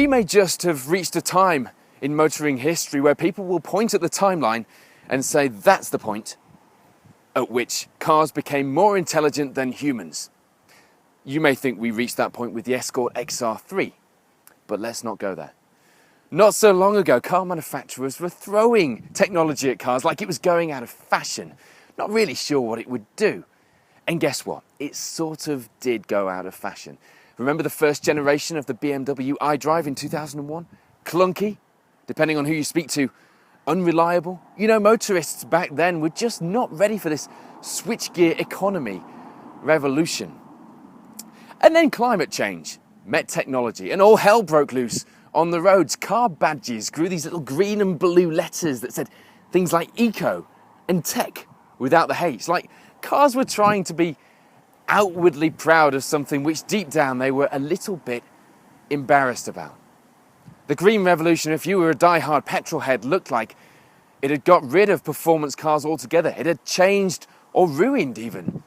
We may just have reached a time in motoring history where people will point at the timeline and say that's the point at which cars became more intelligent than humans. You may think we reached that point with the Escort XR3, but let's not go there. Not so long ago, car manufacturers were throwing technology at cars like it was going out of fashion, not really sure what it would do. And guess what? It sort of did go out of fashion. Remember the first generation of the BMW iDrive in 2001? Clunky, depending on who you speak to, unreliable. You know, motorists back then were just not ready for this switchgear economy revolution. And then climate change met technology and all hell broke loose on the roads. Car badges grew these little green and blue letters that said things like eco and tech without the H. Like cars were trying to be outwardly proud of something which deep down they were a little bit embarrassed about. The green revolution, if you were a die-hard petrol head, looked like it had got rid of performance cars altogether. It had changed or ruined even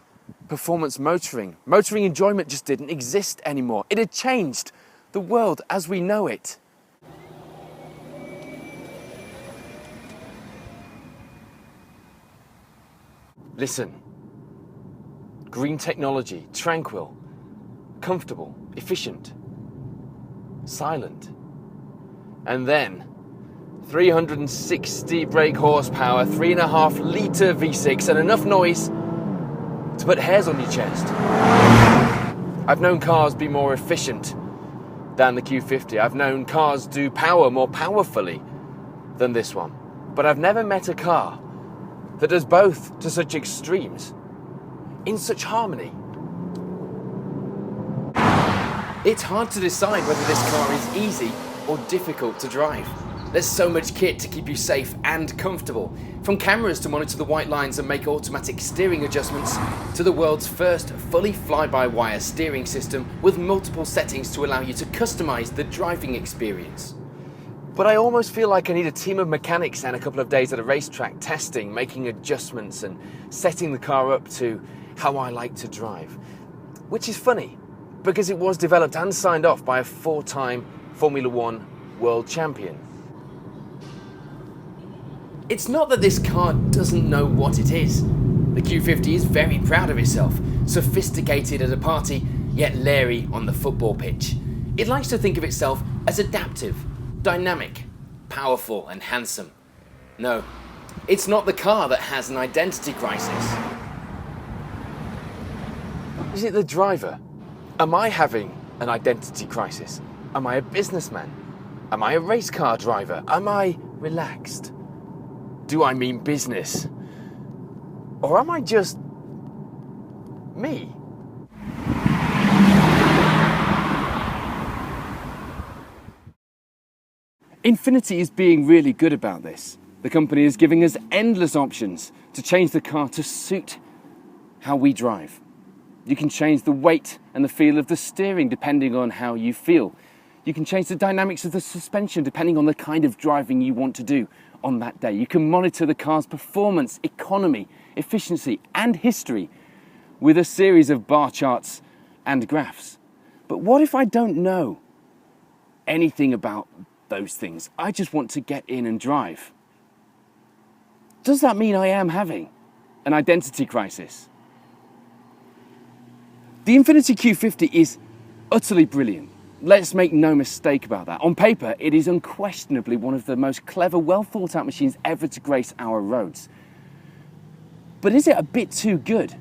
performance motoring. Motoring enjoyment just didn't exist anymore. It had changed the world as we know it. Listen. Green technology, tranquil, comfortable, efficient, silent. And then 360 brake horsepower, 3.5 litre V6 and enough noise to put hairs on your chest. I've known cars be more efficient than the Q50. I've known cars do power more powerfully than this one. But I've never met a car that does both to such extremes, in such harmony. It's hard to decide whether this car is easy or difficult to drive. There's so much kit to keep you safe and comfortable. From cameras to monitor the white lines and make automatic steering adjustments, to the world's first fully fly-by-wire steering system with multiple settings to allow you to customize the driving experience. But I almost feel like I need a team of mechanics and a couple of days at a racetrack testing, making adjustments and setting the car up to how I like to drive. Which is funny, because it was developed and signed off by a 4-time Formula One world champion. It's not that this car doesn't know what it is. The Q50 is very proud of itself, sophisticated at a party, yet leery on the football pitch. It likes to think of itself as adaptive, dynamic, powerful and handsome. No, it's not the car that has an identity crisis. Is it the driver? Am I having an identity crisis? Am I a businessman? Am I a race car driver? Am I relaxed? Do I mean business? Or am I just me? Infiniti is being really good about this. The company is giving us endless options to change the car to suit how we drive. You can change the weight and the feel of the steering depending on how you feel. You can change the dynamics of the suspension depending on the kind of driving you want to do on that day. You can monitor the car's performance, economy, efficiency and history with a series of bar charts and graphs. But what if I don't know anything about those things? I just want to get in and drive. Does that mean I am having an identity crisis? The Infiniti Q50 is utterly brilliant. Let's make no mistake about that. On paper, it is unquestionably one of the most clever, well thought out machines ever to grace our roads. But is it a bit too good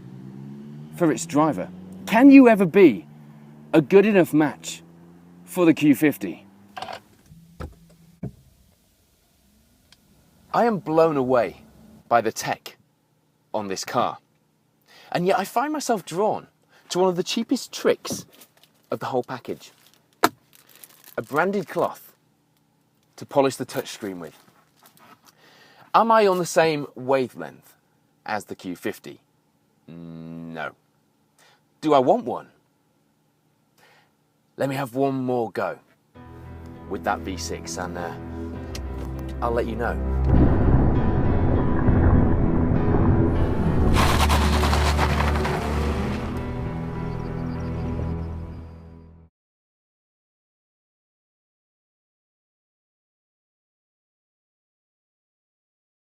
for its driver? Can you ever be a good enough match for the Q50? I am blown away by the tech on this car. And yet I find myself drawn to one of the cheapest tricks of the whole package. A branded cloth to polish the touchscreen with. Am I on the same wavelength as the Q50? No. Do I want one? Let me have one more go with that V6 and I'll let you know.